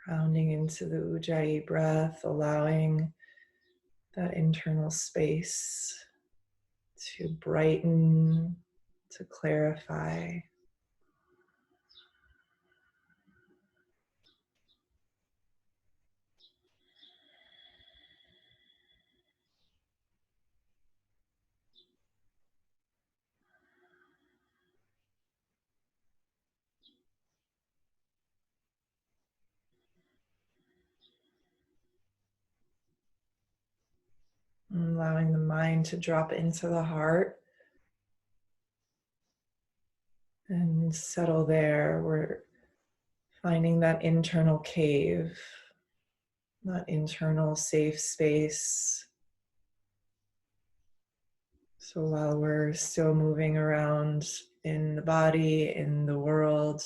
Grounding into the Ujjayi breath, allowing that internal space to brighten, to clarify. Allowing the mind to drop into the heart and settle there. We're finding that internal cave, that internal safe space. So while we're still moving around in the body, in the world,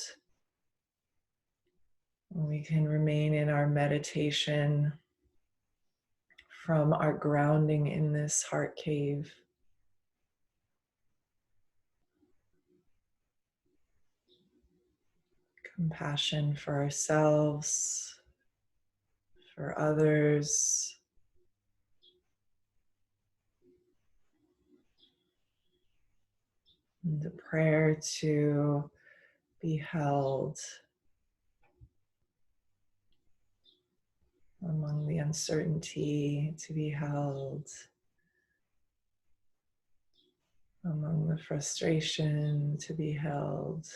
we can remain in our meditation from our grounding in this heart cave. Compassion for ourselves, for others. And the prayer to be held among the uncertainty, to be held among the frustration, to be held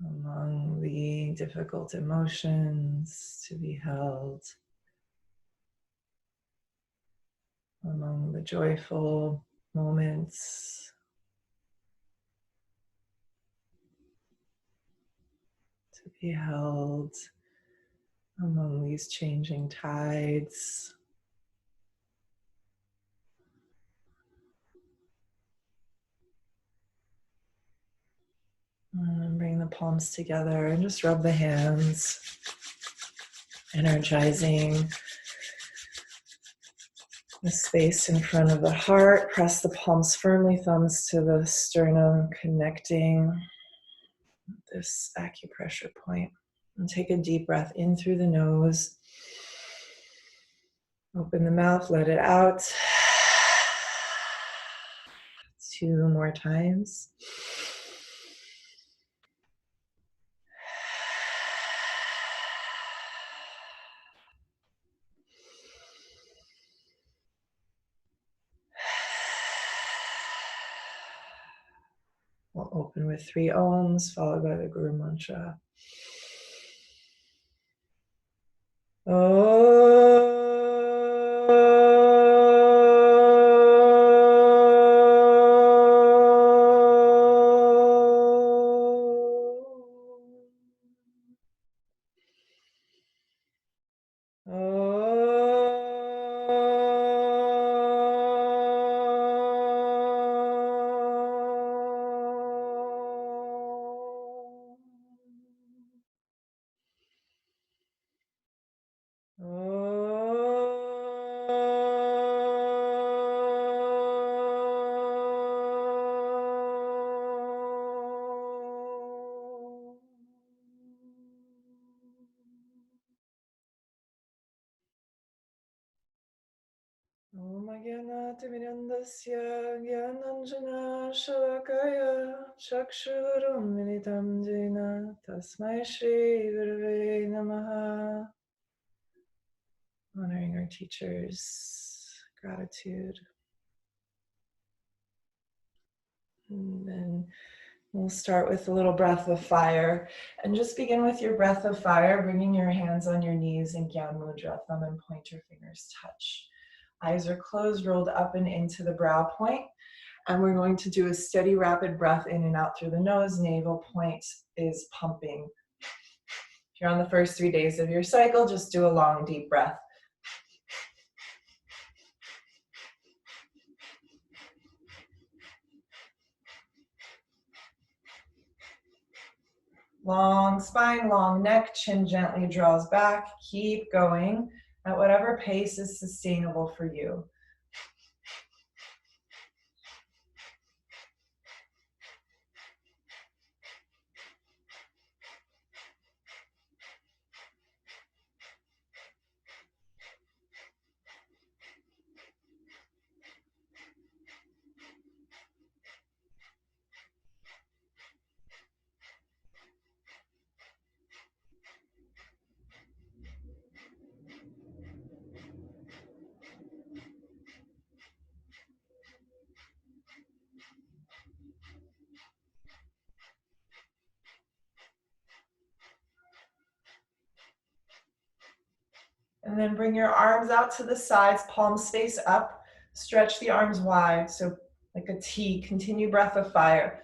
among the difficult emotions, to be held among the joyful moments, to be held among these changing tides. And bring the palms together and just rub the hands, energizing the space in front of the heart. Press the palms firmly, thumbs to the sternum, connecting this acupressure point. And take a deep breath in through the nose. Open the mouth, let it out. 2 more times. We'll open with 3 Oms, followed by the Guru Mantra. Om Agyanatimirandasya Gyananjana Shalakaya Chakshurum Militam Jena Tasmai Shri Gurave Namaha. Honoring our teachers, gratitude. And then we'll start with a little breath of fire. And just begin with your breath of fire, bringing your hands on your knees in Gyan Mudra, thumb and pointer fingers touch. Eyes are closed, rolled up and into the brow point. And we're going to do a steady, rapid breath in and out through the nose. Navel point is pumping. If you're on the first 3 days of your cycle, just do a long, deep breath. Long spine, long neck, chin gently draws back. Keep going at whatever pace is sustainable for you. And then bring your arms out to the sides, palms face up. Stretch the arms wide, so like a T. Continue breath of fire.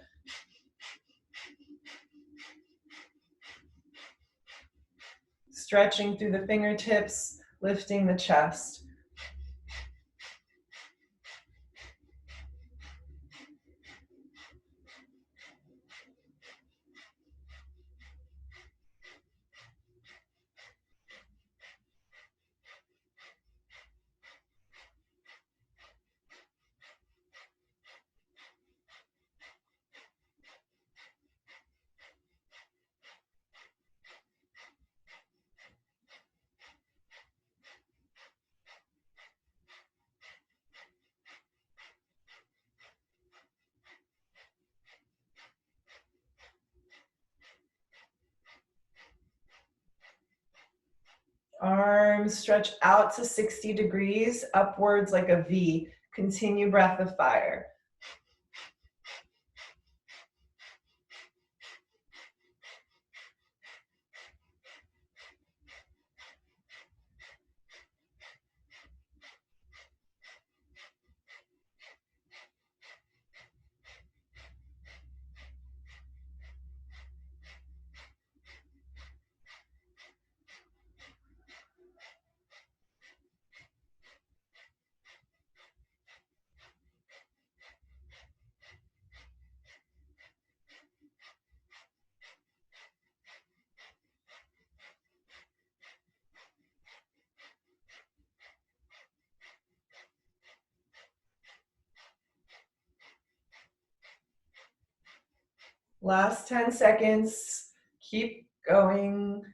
Stretching through the fingertips, lifting the chest. Arms stretch out to 60 degrees, upwards like a V. Continue breath of fire. Last 10 seconds. Keep going.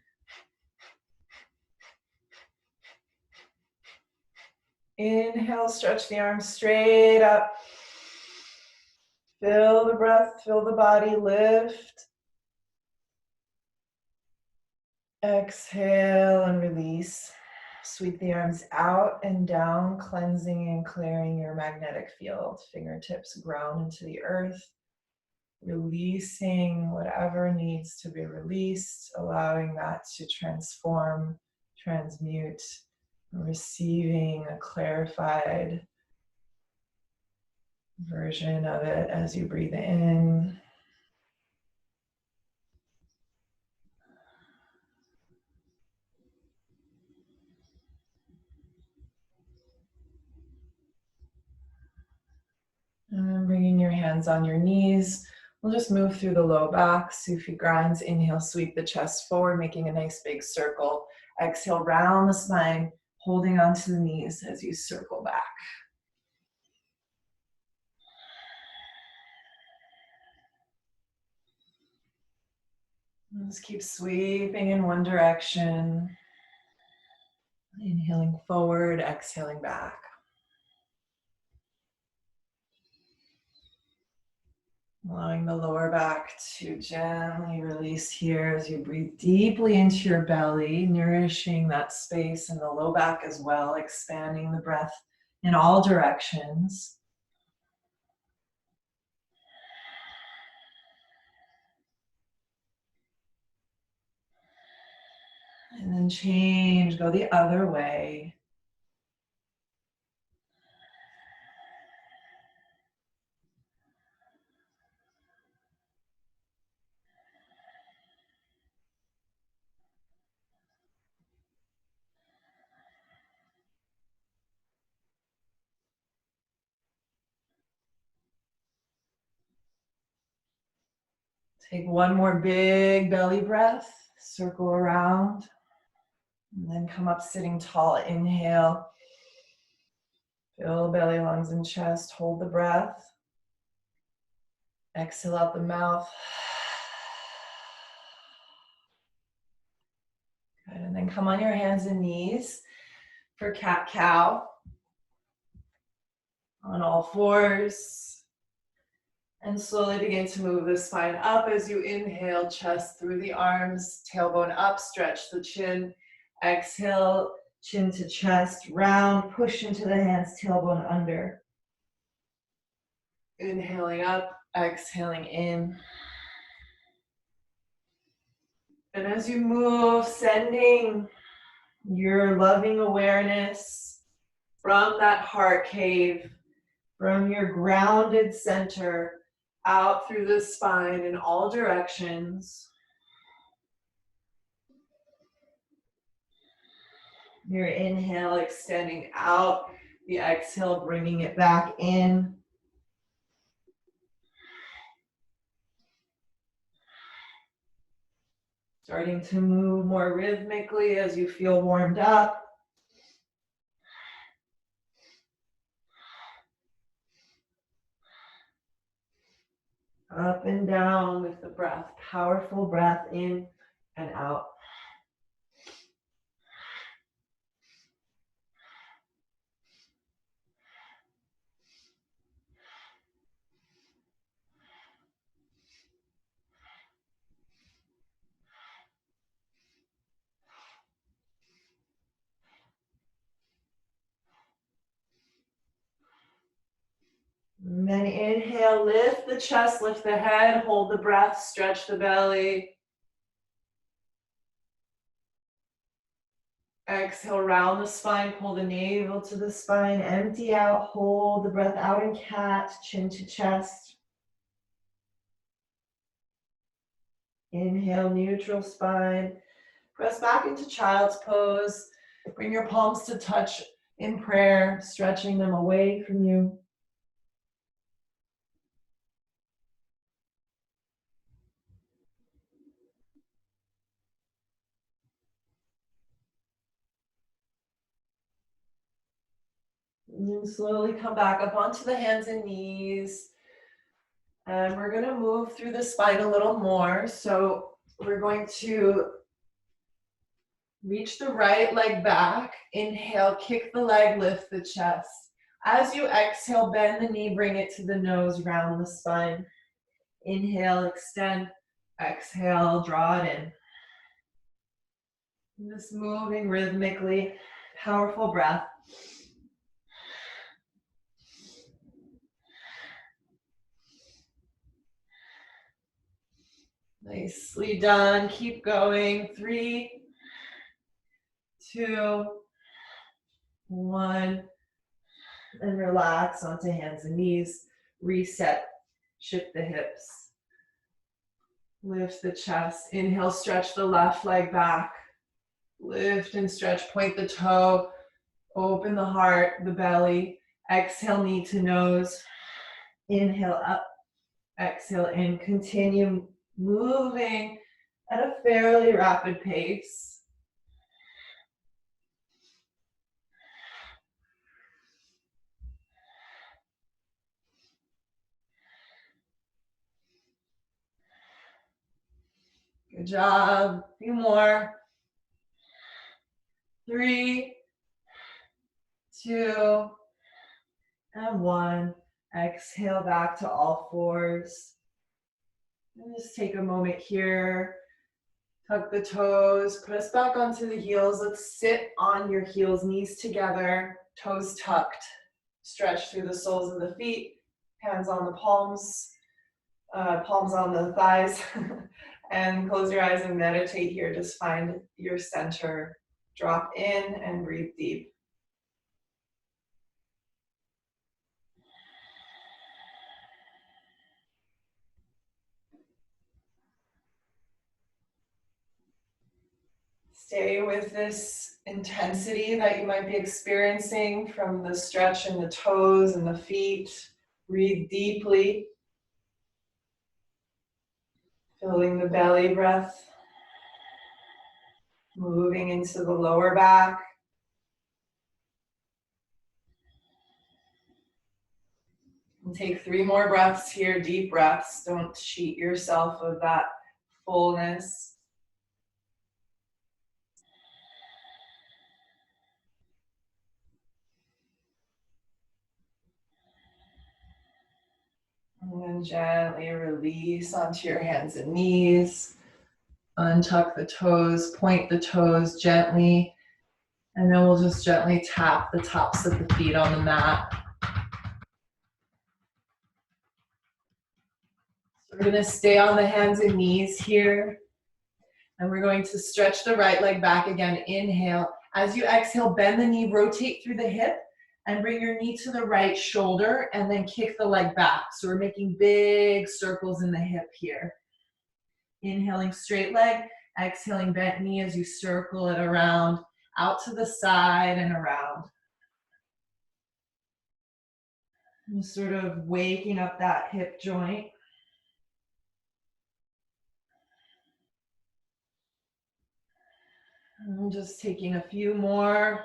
Inhale, stretch the arms straight up. Fill the breath, fill the body, lift. Exhale and release. Sweep the arms out and down, cleansing and clearing your magnetic field. Fingertips ground into the earth. Releasing whatever needs to be released, allowing that to transform, transmute, receiving a clarified version of it as you breathe in. And then bringing your hands on your knees. We'll just move through the low back, Sufi grinds. Inhale, sweep the chest forward, making a nice big circle. Exhale, round the spine, holding onto the knees as you circle back. Just keep sweeping in one direction. Inhaling forward, exhaling back. Allowing the lower back to gently release here as you breathe deeply into your belly, nourishing that space in the low back as well, expanding the breath in all directions. And then change, go the other way. Take one more big belly breath, circle around, and then come up sitting tall. Inhale, fill belly, lungs, and chest. Hold the breath. Exhale out the mouth. Good. And then come on your hands and knees for cat-cow. On all fours. And slowly begin to move the spine up as you inhale, chest through the arms, tailbone up, stretch the chin. Exhale, chin to chest, round, push into the hands, tailbone under. Inhaling up, exhaling in. And as you move, sending your loving awareness from that heart cave, from your grounded center, out through the spine in all directions. Your inhale extending out, the exhale bringing it back in. Starting to move more rhythmically as you feel warmed up. Up and down with the breath, powerful breath in and out. And then inhale, lift the chest, lift the head, hold the breath, stretch the belly. Exhale, round the spine, pull the navel to the spine, empty out, hold the breath out in cat, chin to chest. Inhale, neutral spine. Press back into child's pose. Bring your palms to touch in prayer, stretching them away from you. And slowly come back up onto the hands and knees. And we're going to move through the spine a little more. So we're going to reach the right leg back. Inhale, kick the leg, lift the chest. As you exhale, bend the knee, bring it to the nose, round the spine. Inhale, extend. Exhale, draw it in. Just moving rhythmically, powerful breath. Nicely done. Keep going. 3, 2, 1. And relax onto hands and knees. Reset. Shift the hips. Lift the chest. Inhale, stretch the left leg back. Lift and stretch. Point the toe. Open the heart, the belly. Exhale, knee to nose. Inhale up. Exhale in. Continue moving at a fairly rapid pace. Good job. A few more. 3, 2, and 1. Exhale back to all fours. And just take a moment here. Tuck the toes, press back onto the heels. Let's sit on your heels, knees together, toes tucked. Stretch through the soles of the feet, hands on the palms, palms on the thighs. And close your eyes and meditate here. Just find your center. Drop in and breathe deep. Stay with this intensity that you might be experiencing from the stretch in the toes and the feet. Breathe deeply. Filling the belly breath. Moving into the lower back. And take 3 more breaths here, deep breaths. Don't cheat yourself of that fullness. And then gently release onto your hands and knees. Untuck the toes, point the toes gently. And then we'll just gently tap the tops of the feet on the mat. So we're going to stay on the hands and knees here. And we're going to stretch the right leg back again. Inhale. As you exhale, bend the knee, rotate through the hip, and bring your knee to the right shoulder, and then kick the leg back. So we're making big circles in the hip here. Inhaling straight leg, exhaling bent knee as you circle it around, out to the side and around. And sort of waking up that hip joint. And just taking a few more.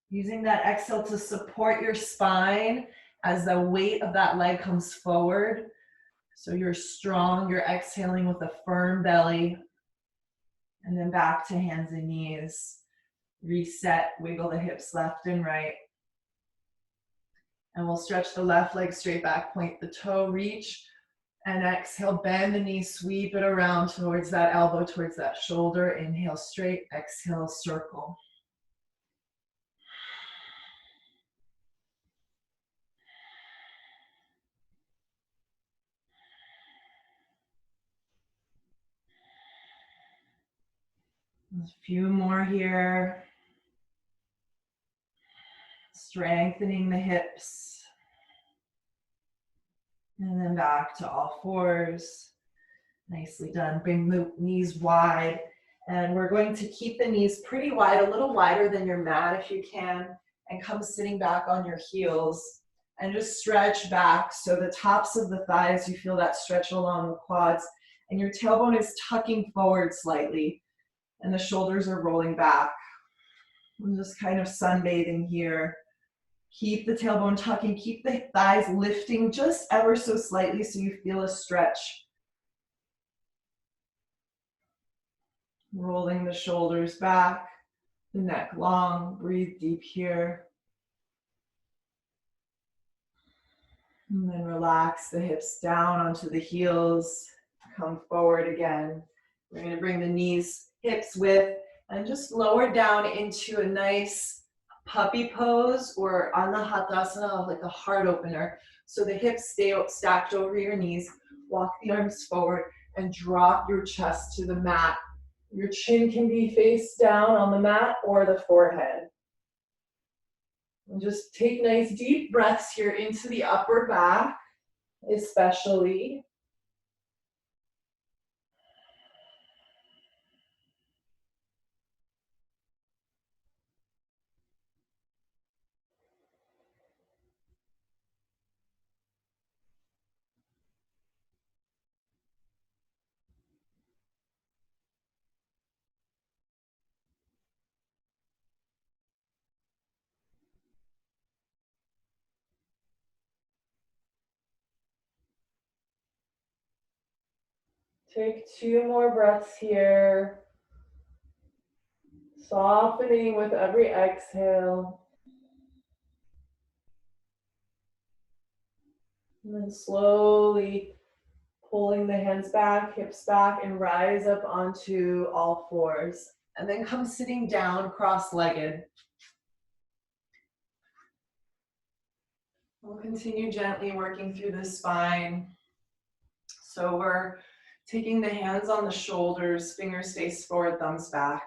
Using that exhale to support your spine as the weight of that leg comes forward. So you're strong, you're exhaling with a firm belly. And then back to hands and knees. Reset, wiggle the hips left and right. And we'll stretch the left leg straight back, point the toe, reach. And exhale, bend the knee, sweep it around towards that elbow, towards that shoulder. Inhale straight, exhale, circle. A few more here. Strengthening the hips. And then back to all fours. Nicely done. Bring the knees wide. And we're going to keep the knees pretty wide, a little wider than your mat if you can. And come sitting back on your heels. And just stretch back. So the tops of the thighs, you feel that stretch along the quads. And your tailbone is tucking forward slightly. And the shoulders are rolling back. I'm just kind of sunbathing here. Keep the tailbone tucking, keep the thighs lifting just ever so slightly so you feel a stretch. Rolling the shoulders back, the neck long, breathe deep here. And then relax the hips down onto the heels, come forward again. We're gonna bring the knees, hips width, and just lower down into a nice puppy pose or anahatasana, like a heart opener. So the hips stay stacked over your knees, walk the arms forward, and drop your chest to the mat. Your chin can be face down on the mat or the forehead. And just take nice deep breaths here into the upper back, especially. Take 2 more breaths here. Softening with every exhale. And then slowly pulling the hands back, hips back, and rise up onto all fours. And then come sitting down cross-legged. We'll continue gently working through the spine. So we're taking the hands on the shoulders, fingers face forward, thumbs back.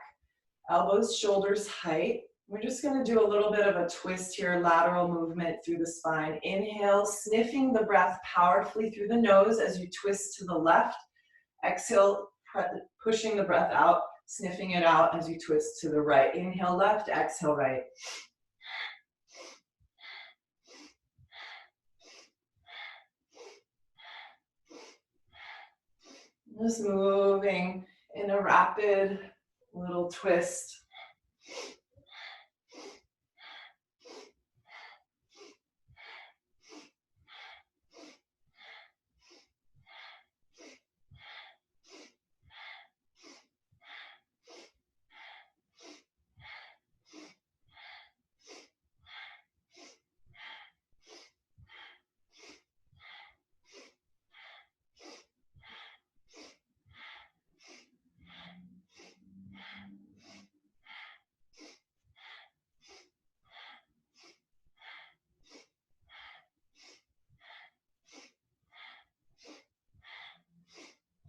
Elbows, shoulders height. We're just going to do a little bit of a twist here, lateral movement through the spine. Inhale, sniffing the breath powerfully through the nose as you twist to the left. Exhale, pushing the breath out, sniffing it out as you twist to the right. Inhale left, exhale right. Just moving in a rapid little twist.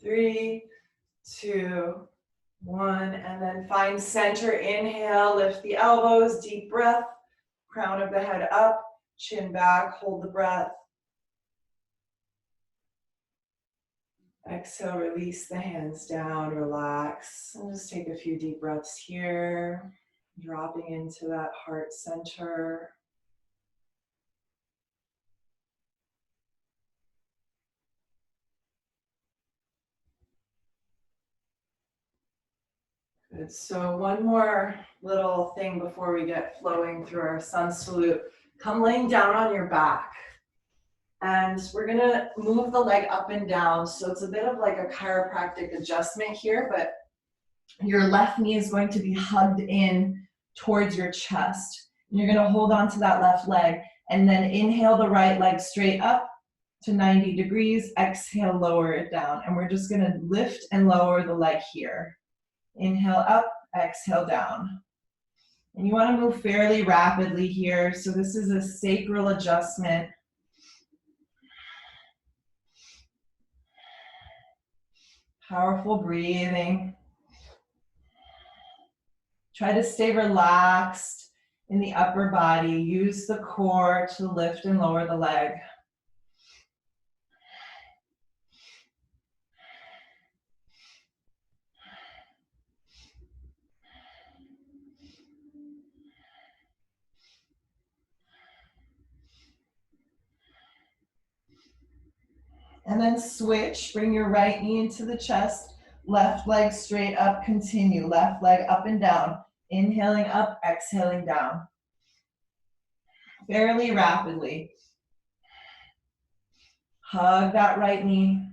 Three, two, One, and then find center. Inhale, lift the elbows, deep breath. Crown of the head up, chin back, hold the breath. Exhale, release the hands down, relax, and just take a few deep breaths here, dropping into that heart center. Good. So one more little thing before we get flowing through our sun salute. Come laying down on your back. And we're gonna move the leg up and down. So it's a bit of like a chiropractic adjustment here, but your left knee is going to be hugged in towards your chest. And you're gonna hold on to that left leg and then inhale the right leg straight up to 90 degrees. Exhale, lower it down. And we're just gonna lift and lower the leg here. Inhale up, exhale down. And you wanna move fairly rapidly here. So this is a sacral adjustment. Powerful breathing. Try to stay relaxed in the upper body. Use the core to lift and lower the leg. And then switch, bring your right knee into the chest, left leg straight up, continue. Left leg up and down. Inhaling up, exhaling down. Fairly rapidly. Hug that right knee.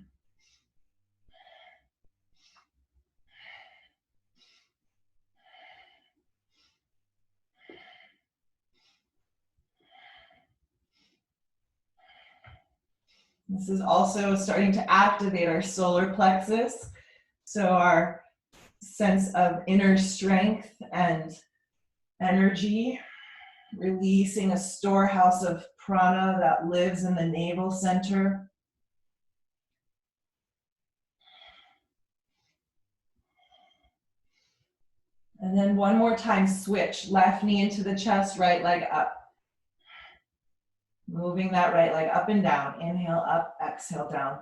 This is also starting to activate our solar plexus. So our sense of inner strength and energy, releasing a storehouse of prana that lives in the navel center. And then one more time, switch. Left knee into the chest, right leg up. Moving that right leg up and down. Inhale up, exhale down.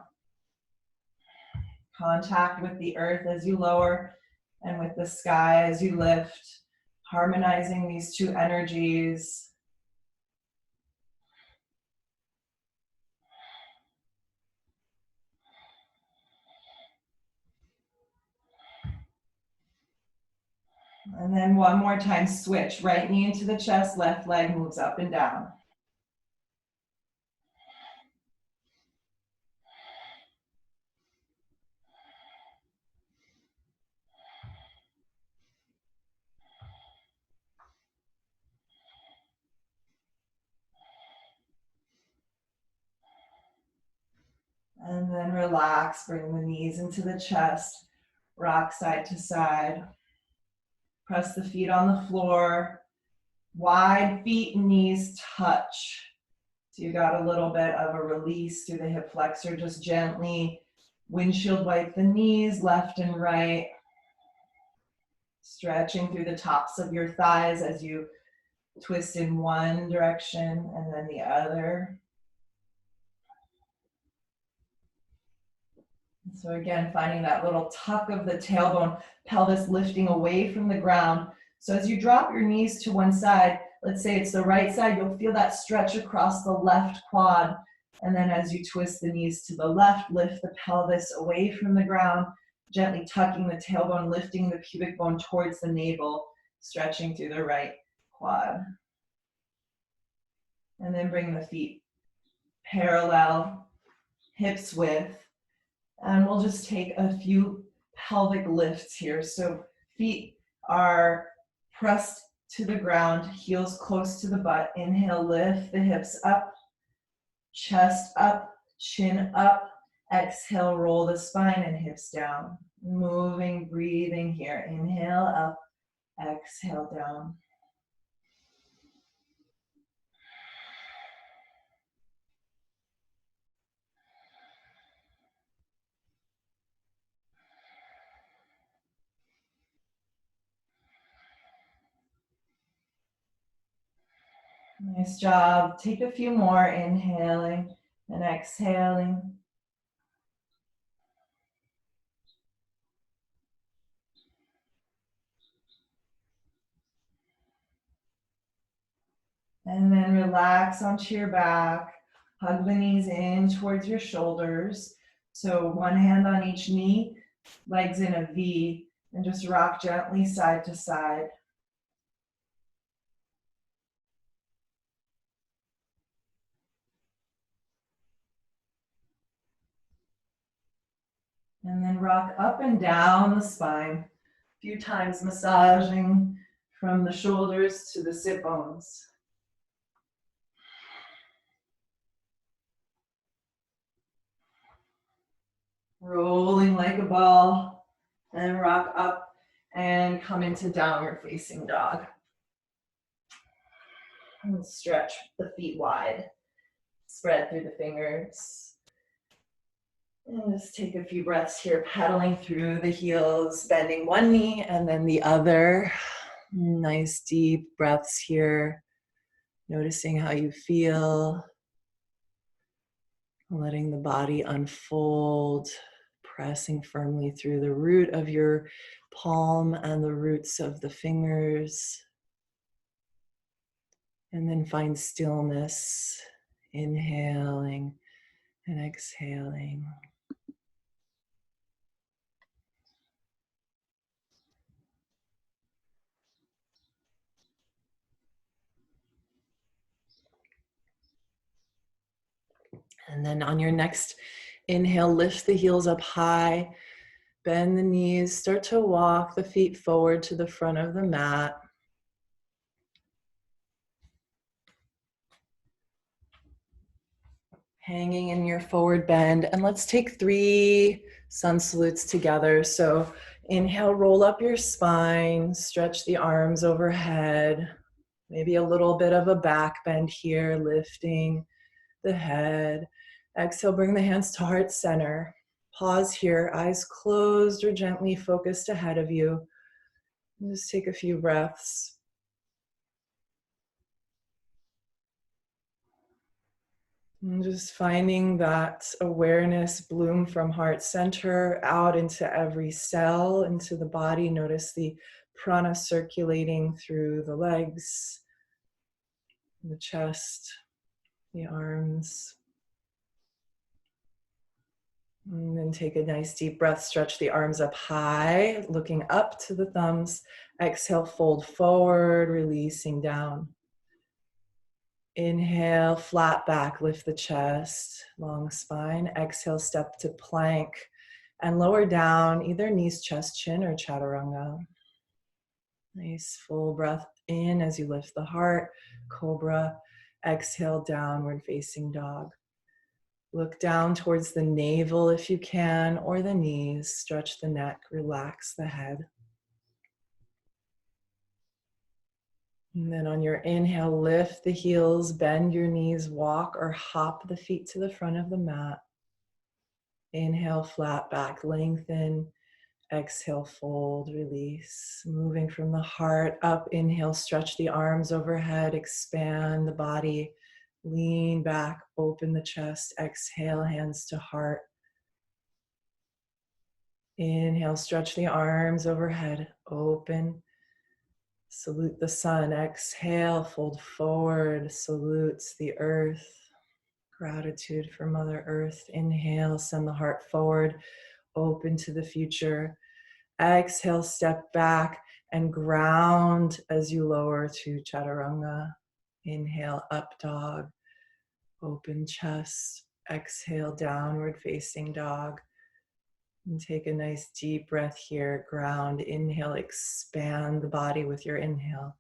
Contact with the earth as you lower and with the sky as you lift. Harmonizing these two energies. And then one more time, switch. Right knee into the chest, left leg moves up and down. And then relax, bring the knees into the chest, rock side to side. Press the feet on the floor. Wide feet and knees touch. So you got a little bit of a release through the hip flexor. Just gently windshield wipe the knees left and right. Stretching through the tops of your thighs as you twist in one direction and then the other. So again, finding that little tuck of the tailbone, pelvis lifting away from the ground. So as you drop your knees to one side, let's say it's the right side, you'll feel that stretch across the left quad. And then as you twist the knees to the left, lift the pelvis away from the ground, gently tucking the tailbone, lifting the pubic bone towards the navel, stretching through the right quad. And then bring the feet parallel, hips width. And we'll just take a few pelvic lifts here. So feet are pressed to the ground, heels close to the butt. Inhale, lift the hips up, chest up, chin up. Exhale, roll the spine and hips down. Moving, breathing here. Inhale up, exhale down. Nice job. Take a few more, inhaling and exhaling. And then relax onto your back. Hug the knees in towards your shoulders. So one hand on each knee, legs in a V, and just rock gently side to side. And then rock up and down the spine, a few times massaging from the shoulders to the sit bones. Rolling like a ball, and rock up and come into downward facing dog. And stretch the feet wide, spread through the fingers. And just take a few breaths here, pedaling through the heels, bending one knee and then the other. Nice deep breaths here, noticing how you feel, letting the body unfold, pressing firmly through the root of your palm and the roots of the fingers. And then find stillness, inhaling and exhaling. And then on your next inhale, lift the heels up high, bend the knees, start to walk the feet forward to the front of the mat. Hanging in your forward bend. And let's take 3 sun salutes together. So inhale, roll up your spine, stretch the arms overhead. Maybe a little bit of a back bend here, lifting the head. Exhale, bring the hands to heart center. Pause here, eyes closed or gently focused ahead of you. And just take a few breaths. And just finding that awareness bloom from heart center out into every cell, into the body. Notice the prana circulating through the legs, the chest, the arms. And then take a nice deep breath, stretch the arms up high, looking up to the thumbs. Exhale, fold forward, releasing down. Inhale, flat back, lift the chest, long spine. Exhale, step to plank and lower down, either knees, chest, chin, or chaturanga. Nice full breath in as you lift the heart, cobra. Exhale, downward facing dog. Look down towards the navel if you can, or the knees. Stretch the neck, relax the head. And then on your inhale, lift the heels, bend your knees, walk or hop the feet to the front of the mat. Inhale, flat back, lengthen. Exhale, fold, release. Moving from the heart up, inhale, stretch the arms overhead, expand the body. Lean back, open the chest. Exhale, hands to heart. Inhale, stretch the arms overhead, open. Salute the sun. Exhale, fold forward, salutes the earth. Gratitude for Mother Earth. Inhale, send the heart forward, open to the future. Exhale, step back and ground as you lower to chaturanga. Inhale, up dog, open chest. Exhale, downward facing dog. And take a nice deep breath here. Ground, inhale, expand the body with your inhale.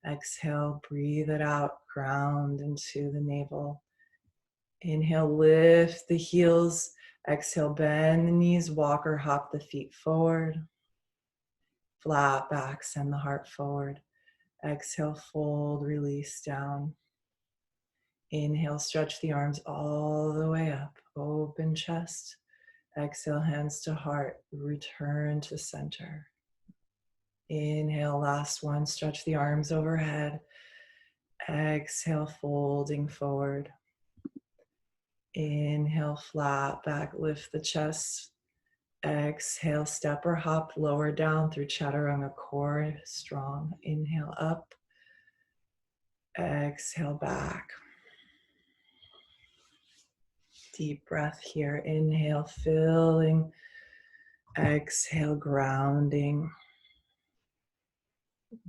Exhale, breathe it out, ground into the navel. Inhale, lift the heels. Exhale, bend the knees, walk or hop the feet forward. Flat back, send the heart forward. Exhale, fold, release down. Inhale, stretch the arms all the way up. Open chest. Exhale, hands to heart. Return to center. Inhale, last one. Stretch the arms overhead. Exhale, folding forward. Inhale, flat back, lift the chest. Exhale, step or hop lower down through chaturanga core, strong. Inhale up. Exhale back. Deep breath here. Inhale, filling. Exhale, grounding.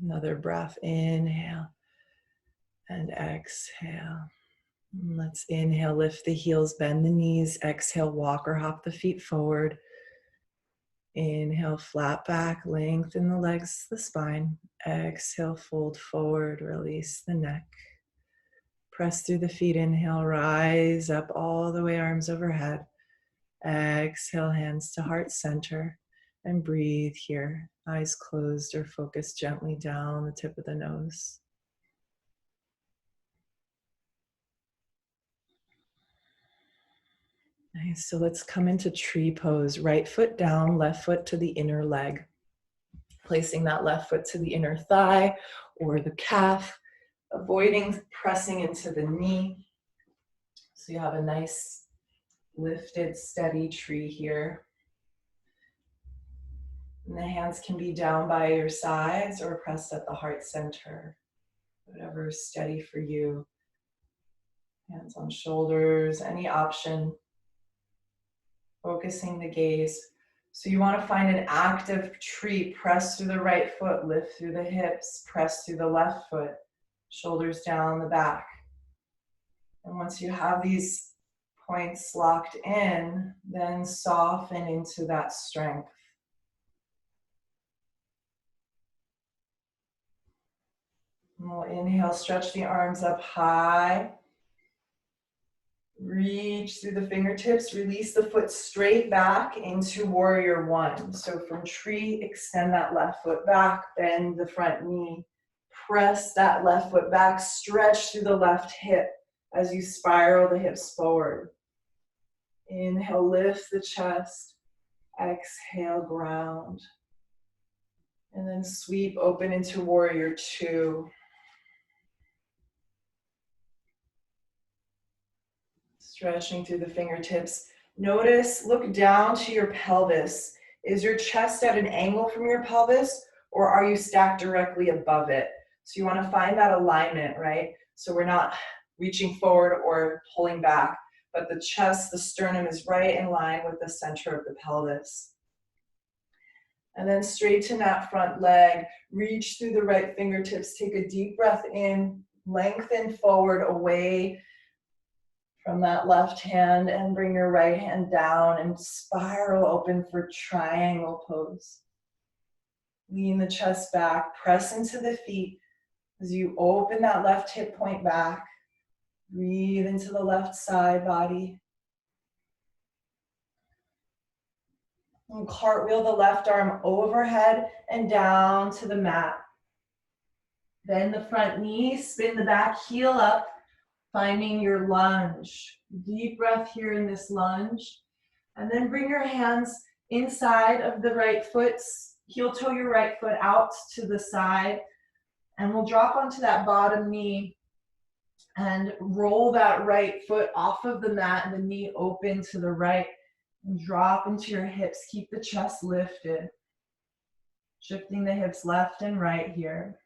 Another breath. Inhale and exhale. Let's inhale, lift the heels, bend the knees. Exhale, walk or hop the feet forward. Inhale, flat back, lengthen the legs, the spine. Exhale, fold forward, release the neck. Press through the feet, inhale, rise up all the way, arms overhead. Exhale, hands to heart center, and breathe here. Eyes closed or focus gently down the tip of the nose. Nice, so let's come into tree pose. Right foot down, left foot to the inner leg. Placing that left foot to the inner thigh or the calf, avoiding pressing into the knee. So you have a nice lifted, steady tree here. And the hands can be down by your sides or pressed at the heart center, whatever is steady for you. Hands on shoulders, any option. Focusing the gaze. So you want to find an active tree. Press through the right foot, lift through the hips, press through the left foot, shoulders down the back. And once you have these points locked in, then soften into that strength. And we'll inhale, stretch the arms up high. Reach through the fingertips, release the foot straight back into warrior one. So from tree, extend that left foot back, bend the front knee, press that left foot back, stretch through the left hip as you spiral the hips forward. Inhale, lift the chest, exhale, ground. And then sweep open into warrior two. Stretching through the fingertips. Notice, look down to your pelvis. Is your chest at an angle from your pelvis, or are you stacked directly above it? So you want to find that alignment, right? So we're not reaching forward or pulling back, but the chest, the sternum is right in line with the center of the pelvis. And then straighten that front leg. Reach through the right fingertips. Take a deep breath in. Lengthen forward away from that left hand and bring your right hand down and spiral open for triangle pose. Lean the chest back, press into the feet as you open that left hip point back. Breathe into the left side body. And cartwheel the left arm overhead and down to the mat. Bend the front knee, spin the back heel up. Finding your lunge. Deep breath here in this lunge. And then bring your hands inside of the right foot. Heel toe your right foot out to the side. And we'll drop onto that bottom knee and roll that right foot off of the mat and the knee open to the right. And drop into your hips. Keep the chest lifted. Shifting the hips left and right here.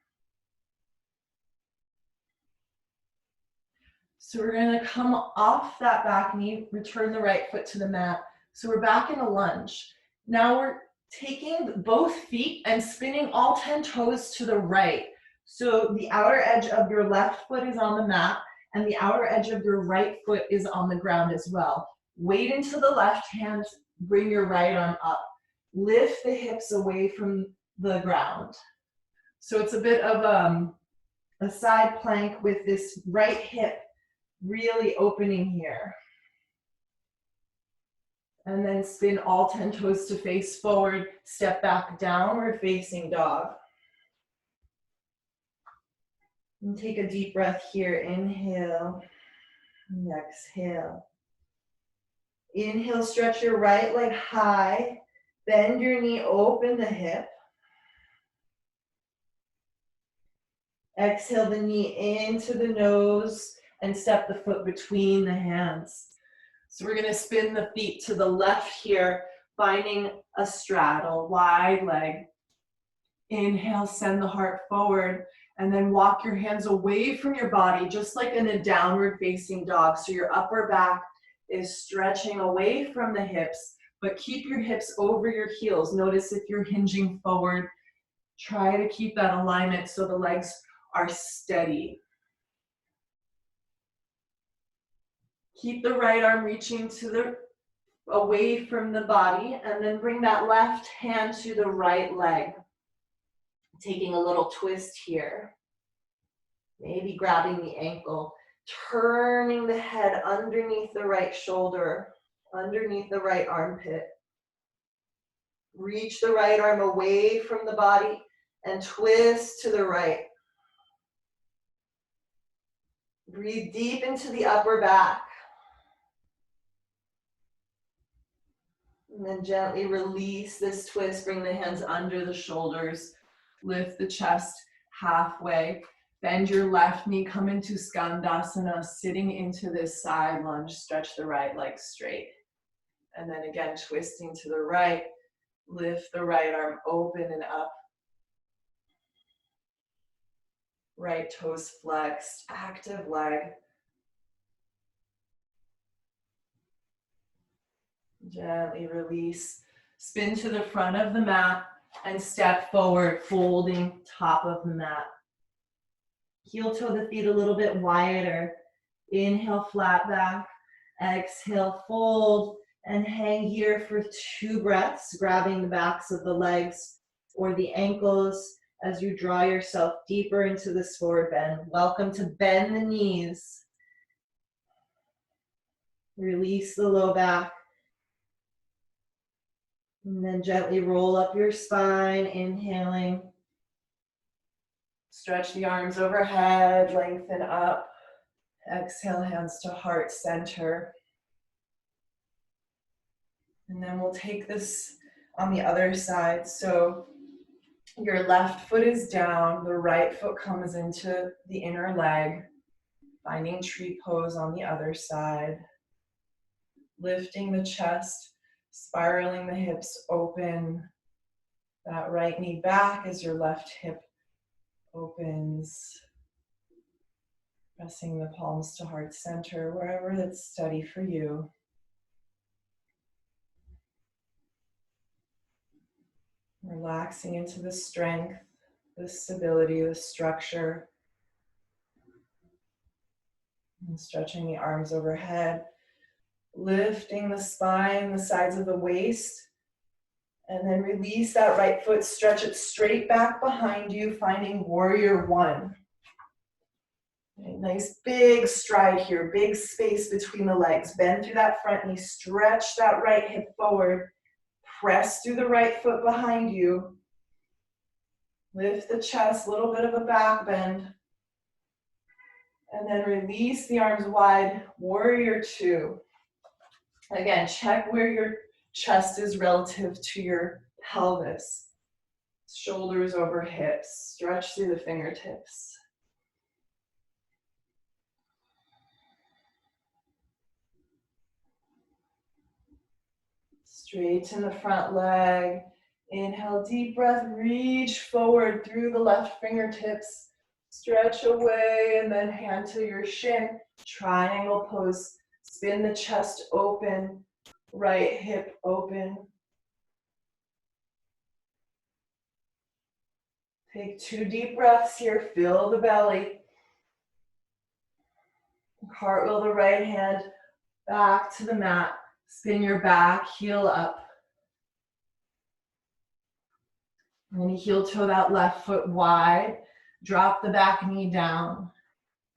So we're going to come off that back knee, return the right foot to the mat. So we're back in a lunge. Now we're taking both feet and spinning all 10 toes to the right. So the outer edge of your left foot is on the mat and the outer edge of your right foot is on the ground as well. Weight into the left hand, bring your right arm up. Lift the hips away from the ground. So it's a bit of a side plank with this right hip really opening here. And then spin all 10 toes to face forward, step back, downward facing dog. And take a deep breath here, inhale, and exhale. Inhale, stretch your right leg high, bend your knee, open the hip. Exhale the knee into the nose and step the foot between the hands. So we're gonna spin the feet to the left here, finding a straddle, wide leg. Inhale, send the heart forward, and then walk your hands away from your body, just like in a downward facing dog. So your upper back is stretching away from the hips, but keep your hips over your heels. Notice if you're hinging forward, try to keep that alignment so the legs are steady. Keep the right arm reaching to the away from the body, and then bring that left hand to the right leg. Taking a little twist here. Maybe grabbing the ankle, turning the head underneath the right shoulder, underneath the right armpit. Reach the right arm away from the body and twist to the right. Breathe deep into the upper back. And then gently release this twist. Bring the hands under the shoulders. Lift the chest halfway. Bend your left knee. Come into Skandasana, sitting into this side lunge. Stretch the right leg straight. And then again, twisting to the right. Lift the right arm open and up. Right toes flexed. Active leg. Gently release. Spin to the front of the mat and step forward, folding top of the mat. Heel toe the feet a little bit wider. Inhale, flat back. Exhale, fold and hang here for 2 breaths, grabbing the backs of the legs or the ankles as you draw yourself deeper into this forward bend. Welcome to bend the knees. Release the low back. And then gently roll up your spine, inhaling. Stretch the arms overhead, lengthen up. Exhale, hands to heart center. And then we'll take this on the other side. So your left foot is down, the right foot comes into the inner leg, finding tree pose on the other side. Lifting the chest, spiraling the hips open. That right knee back as your left hip opens. Pressing the palms to heart center, wherever that's steady for you. Relaxing into the strength, the stability, the structure. And stretching the arms overhead. Lifting the spine, the sides of the waist. And then release that right foot, stretch it straight back behind you, finding warrior 1. Okay, nice big stride here, big space between the legs. Bend through that front knee, stretch that right hip forward. Press through the right foot behind you. Lift the chest, a little bit of a back bend. And then release the arms wide, warrior 2. Again, check where your chest is relative to your pelvis. Shoulders over hips. Stretch through the fingertips. Straighten the front leg. Inhale, deep breath. Reach forward through the left fingertips. Stretch away and then hand to your shin. Triangle pose. Spin the chest open. Right hip open. Take 2 deep breaths here. Fill the belly. Cartwheel the right hand back to the mat. Spin your back, heel up. And then heel toe that left foot wide. Drop the back knee down.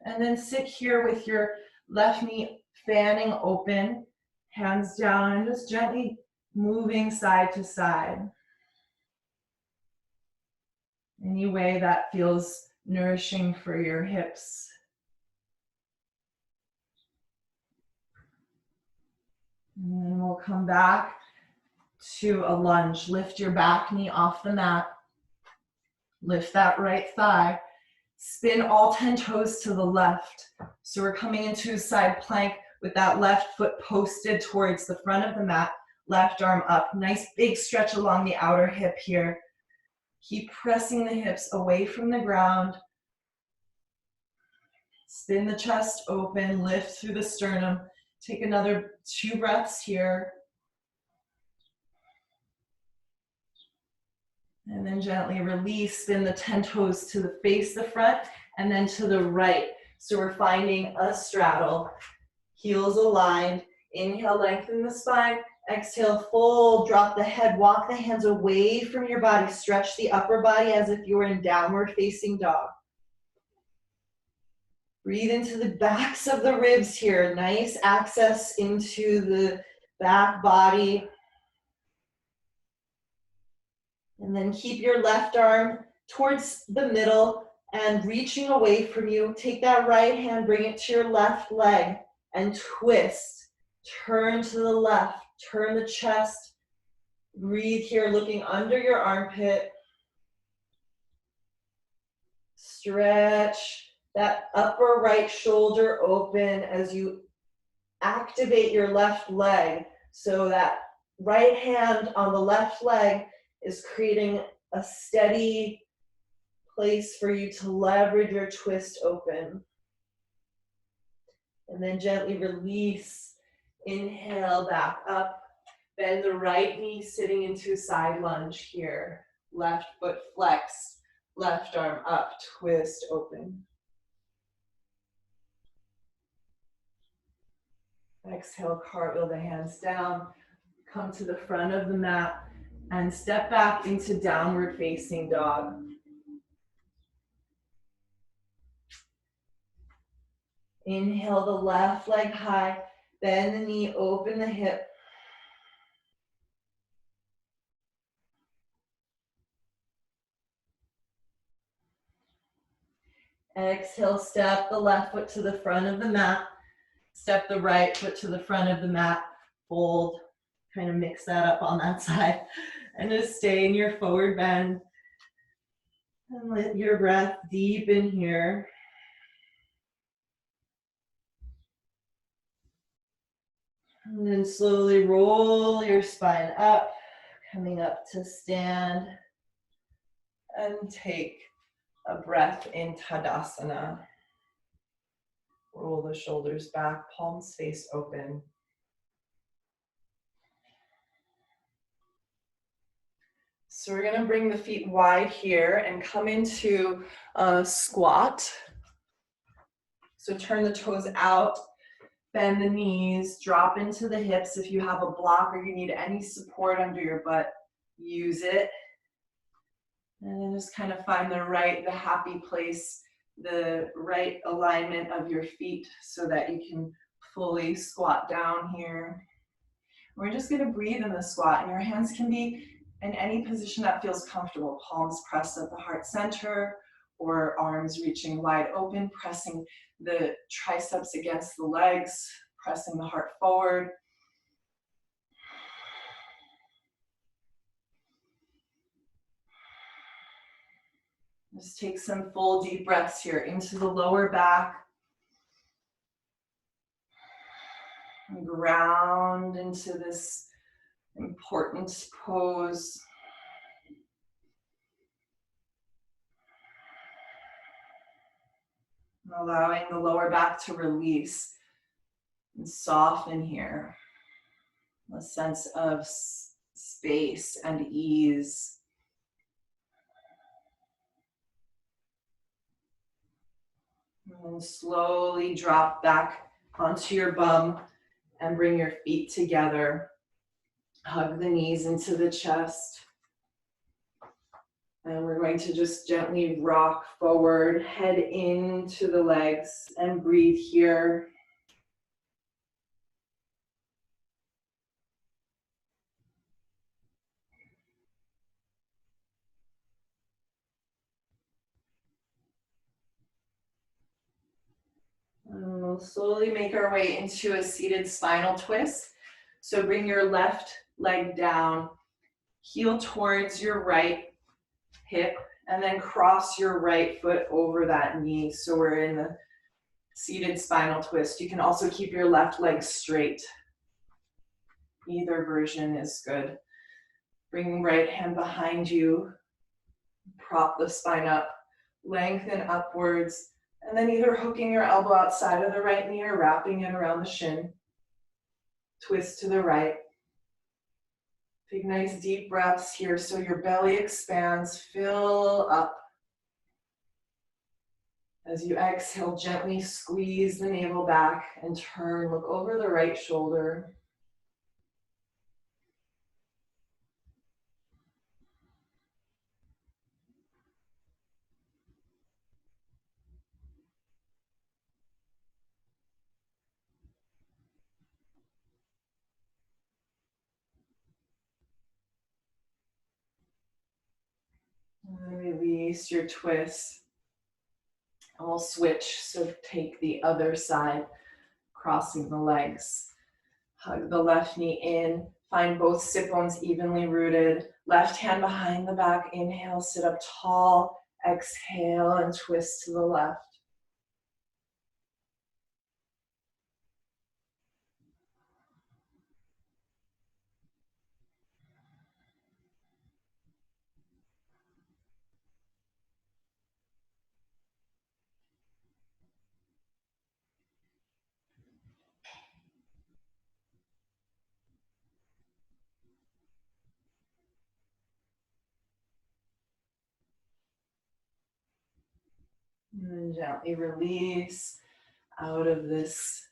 And then sit here with your left knee fanning open. Hands down and just gently moving side to side. Any way that feels nourishing for your hips. And then we'll come back to a lunge. Lift your back knee off the mat. Lift that right thigh. Spin all 10 toes to the left. So we're coming into a side plank with that left foot posted towards the front of the mat, left arm up. Nice big stretch along the outer hip here. Keep pressing the hips away from the ground. Spin the chest open, lift through the sternum. Take another 2 breaths here. And then gently release, spin the 10 toes to the face, the front, and then to the right. So we're finding a straddle. Heels aligned. Inhale, lengthen the spine. Exhale, fold, drop the head, walk the hands away from your body. Stretch the upper body as if you were in downward facing dog. Breathe into the backs of the ribs here. Nice access into the back body. And then keep your left arm towards the middle and reaching away from you. Take that right hand, bring it to your left leg and twist. Turn to the left, turn the chest. Breathe here, looking under your armpit. Stretch that upper right shoulder open as you activate your left leg. So that right hand on the left leg is creating a steady place for you to leverage your twist open. And then gently release. Inhale, back up. Bend the right knee, sitting into side lunge here. Left foot flexed, left arm up, twist open. Exhale, cartwheel the hands down. Come to the front of the mat and step back into downward facing dog. Inhale the left leg high, bend the knee, open the hip. Exhale, step the left foot to the front of the mat. Step the right foot to the front of the mat. Fold, kind of mix that up on that side. And just stay in your forward bend. And let your breath deepen here. And then slowly roll your spine up, coming up to stand. And take a breath in Tadasana. Roll the shoulders back, palms face open. So we're gonna bring the feet wide here and come into a squat. So turn the toes out, bend the knees, drop into the hips. If you have a block or you need any support under your butt, use it. And then just kind of find the happy place, the right alignment of your feet so that you can fully squat down here. We're just gonna breathe in the squat, and your hands can be in any position that feels comfortable. Palms pressed at the heart center, or arms reaching wide open, pressing the triceps against the legs, pressing the heart forward. Just take some full deep breaths here into the lower back. And ground into this important pose. And allowing the lower back to release and soften here. A sense of space and ease. And then slowly drop back onto your bum and bring your feet together. Hug the knees into the chest. And we're going to just gently rock forward, head into the legs, and breathe here. And we'll slowly make our way into a seated spinal twist. So bring your left leg down, heel towards your right, hip, and then cross your right foot over that knee. So we're in the seated spinal twist. You can also keep your left leg straight. Either version is good. Bring right hand behind you. Prop the spine up. Lengthen upwards. And then either hooking your elbow outside of the right knee or wrapping it around the shin. Twist to the right. Take nice deep breaths here so your belly expands. Fill up. As you exhale, gently squeeze the navel back and turn. Look over the right shoulder. And release your twist. And we'll switch. So take the other side, crossing the legs. Hug the left knee in. Find both sit bones evenly rooted. Left hand behind the back. Inhale, sit up tall. Exhale and twist to the left. And then gently release out of this.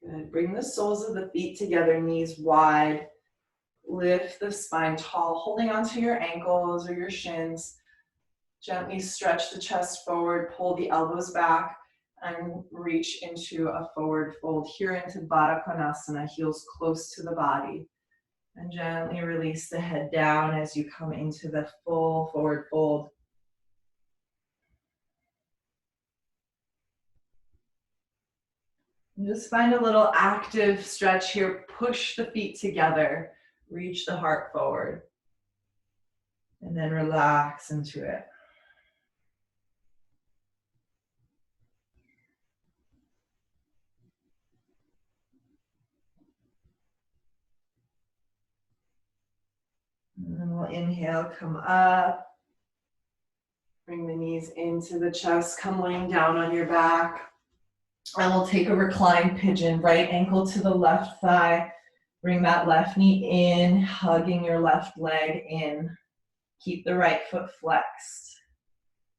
Good. Bring the soles of the feet together, knees wide. Lift the spine tall, holding onto your ankles or your shins. Gently stretch the chest forward, pull the elbows back, and reach into a forward fold. Here into Baddha Konasana, heels close to the body. And gently release the head down as you come into the full forward fold. And just find a little active stretch here. Push the feet together. Reach the heart forward. And then relax into it. And then we'll inhale, come up. Bring the knees into the chest. Come laying down on your back. And we'll take a reclined pigeon. Right ankle to the left thigh. Bring that left knee in, hugging your left leg in. Keep the right foot flexed.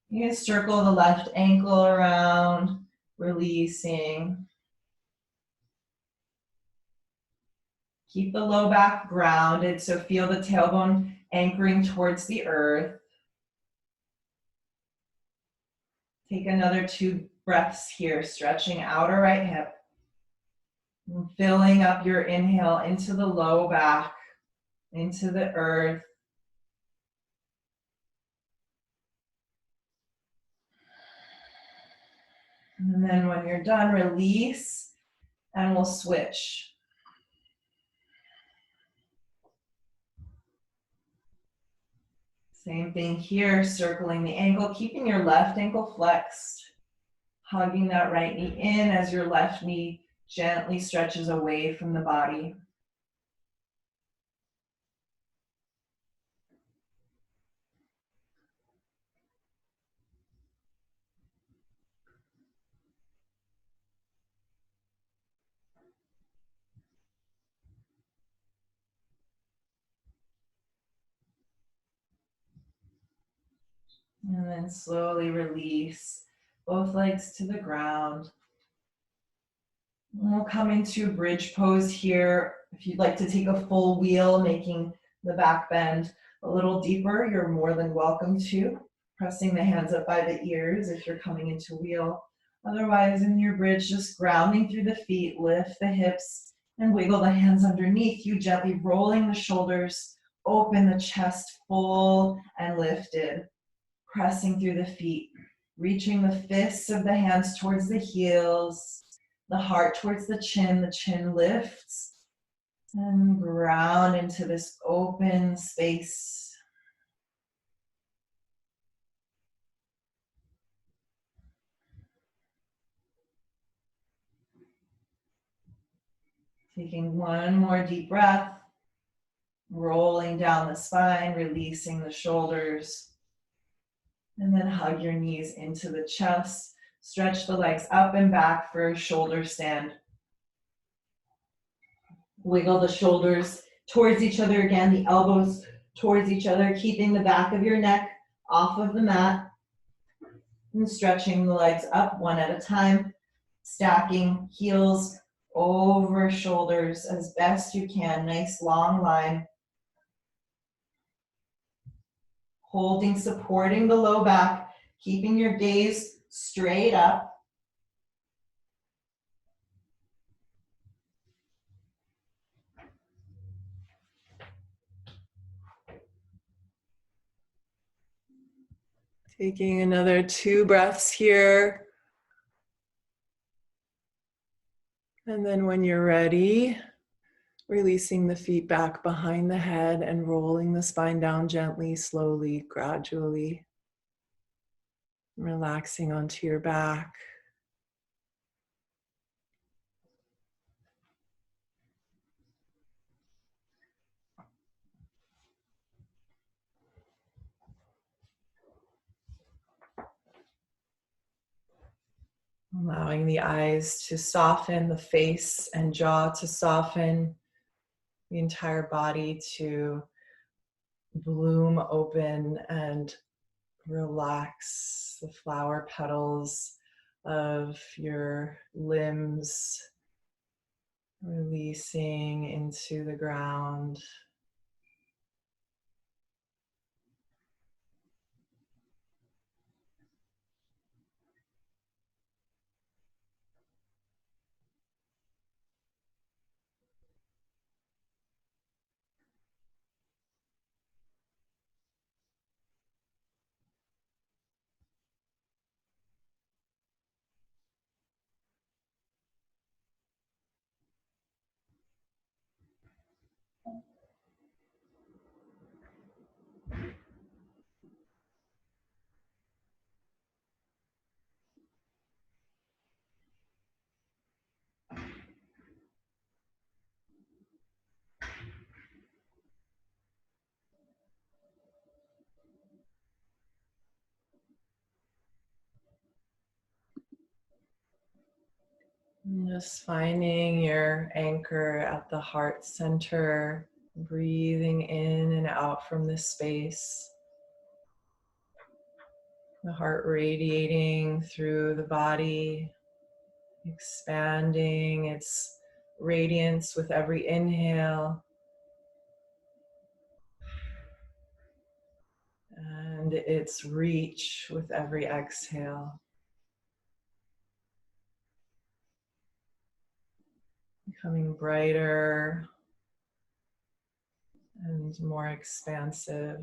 You can circle the left ankle around, releasing. Keep the low back grounded, so feel the tailbone anchoring towards the earth. Take another 2 breaths here, stretching outer right hip. And filling up your inhale into the low back, into the earth. And then when you're done, release, and we'll switch. Same thing here, circling the ankle, keeping your left ankle flexed, hugging that right knee in as your left knee gently stretches away from the body. And then slowly release both legs to the ground. And we'll come into bridge pose here. If you'd like to take a full wheel, making the back bend a little deeper, you're more than welcome to. Pressing the hands up by the ears if you're coming into wheel. Otherwise, in your bridge, just grounding through the feet, lift the hips and wiggle the hands underneath you, gently rolling the shoulders, open the chest full and lifted. Pressing through the feet, reaching the fists of the hands towards the heels, the heart towards the chin lifts, and ground into this open space. Taking one more deep breath, rolling down the spine, releasing the shoulders, and then hug your knees into the chest. Stretch the legs up and back for a shoulder stand. Wiggle the shoulders towards each other again, the elbows towards each other, keeping the back of your neck off of the mat, and stretching the legs up one at a time, stacking heels over shoulders as best you can. Nice long line. Holding, supporting the low back, keeping your gaze straight up. Taking another 2 breaths here. And then when you're ready, releasing the feet back behind the head and rolling the spine down gently, slowly, gradually. Relaxing onto your back. Allowing the eyes to soften, the face and jaw to soften, the entire body to bloom open and relax. The flower petals of your limbs releasing into the ground. And just finding your anchor at the heart center, breathing in and out from this space. The heart radiating through the body, expanding its radiance with every inhale and its reach with every exhale. Becoming brighter and more expansive.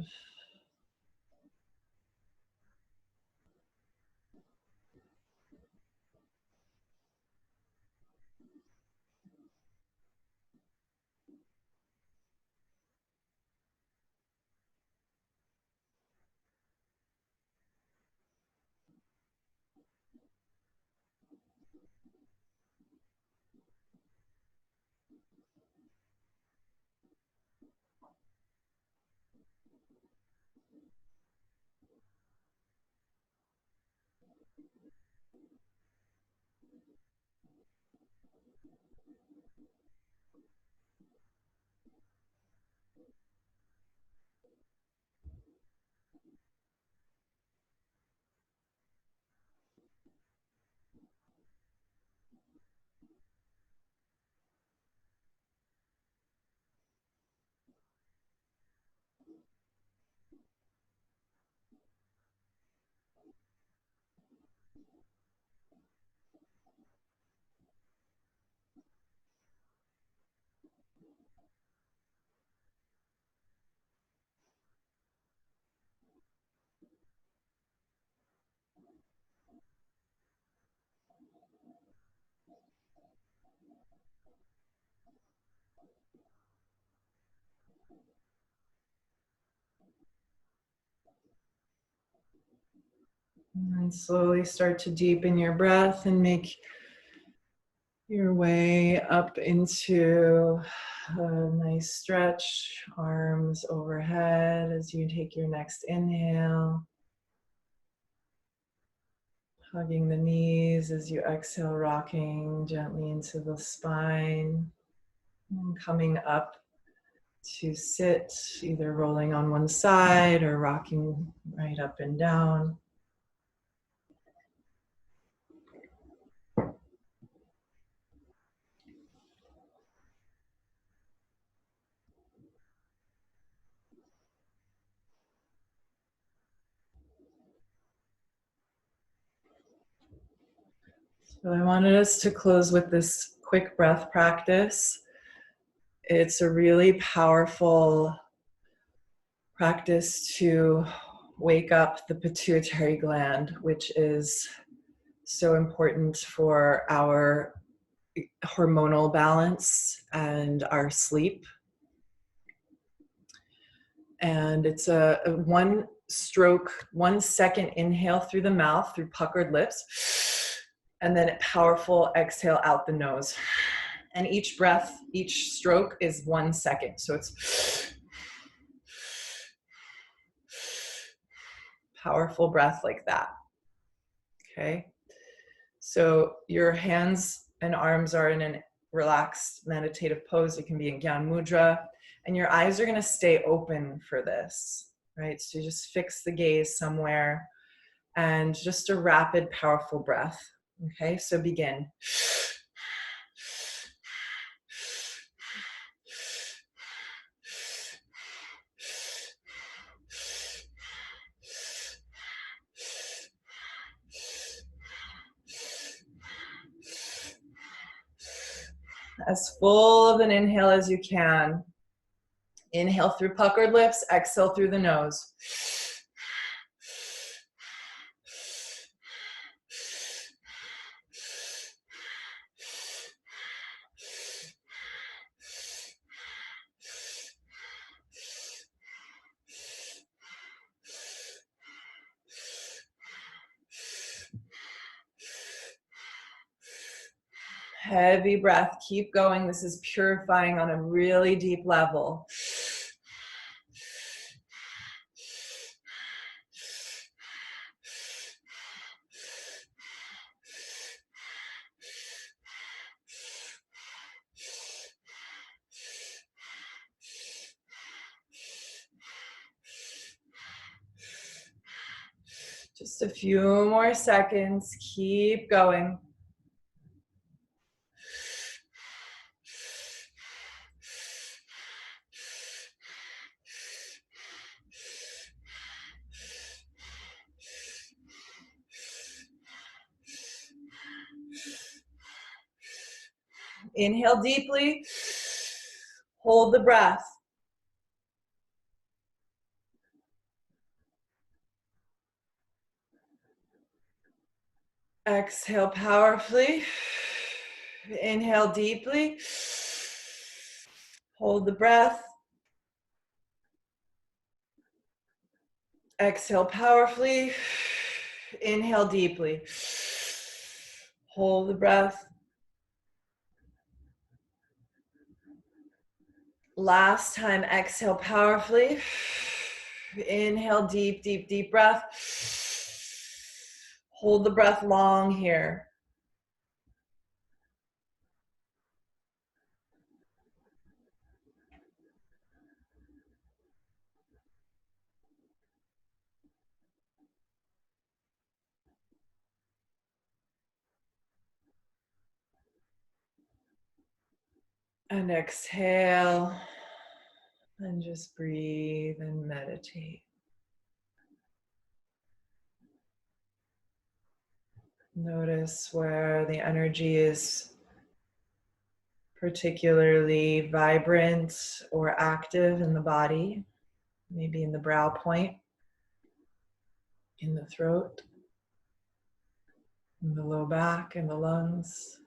And slowly start to deepen your breath and make your way up into a nice stretch, arms overhead as you take your next inhale. Hugging the knees as you exhale, rocking gently into the spine. And coming up to sit, either rolling on one side or rocking right up and down. So I wanted us to close with this quick breath practice. It's a really powerful practice to wake up the pituitary gland, which is so important for our hormonal balance and our sleep. And it's a 1 stroke, 1 second inhale through the mouth, through puckered lips, and then a powerful exhale out the nose. And each breath, each stroke is 1 second. So it's powerful breath like that. Okay. So your hands and arms are in a relaxed meditative pose. It can be in Gyan Mudra, and your eyes are going to stay open for this, right? So you just fix the gaze somewhere and just a rapid, powerful breath. Okay, so begin. As full of an inhale as you can. Inhale through puckered lips, exhale through the nose. Heavy breath, keep going. This is purifying on a really deep level. Just a few more seconds, keep going. Inhale deeply, hold the breath. Exhale powerfully. Inhale deeply. Hold the breath. Exhale powerfully. Inhale deeply. Hold the breath. Last time, exhale powerfully. Inhale, deep, deep, deep breath. Hold the breath long here. And exhale. And just breathe and meditate. Notice where the energy is particularly vibrant or active in the body, maybe in the brow point, in the throat, in the low back, in the lungs.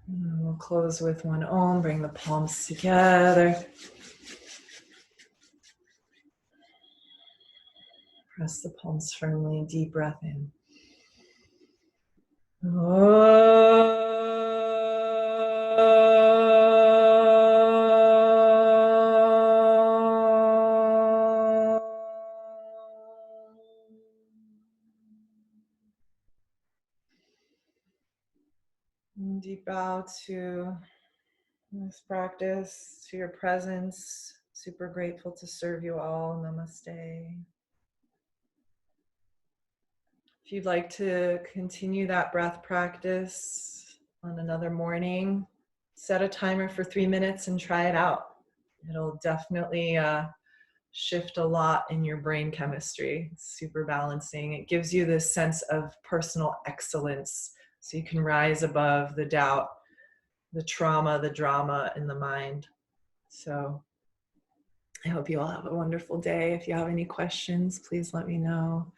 And we'll close with one Om, bring the palms together. Press the palms firmly, deep breath in. Deep bow to this practice, to your presence. Super grateful to serve you all. Namaste. If you'd like to continue that breath practice on another morning, set a timer for 3 minutes and try it out. It'll definitely shift a lot in your brain chemistry. It's super balancing. It gives you this sense of personal excellence so you can rise above the doubt, the trauma, the drama in the mind. So I hope you all have a wonderful day. If you have any questions, please let me know.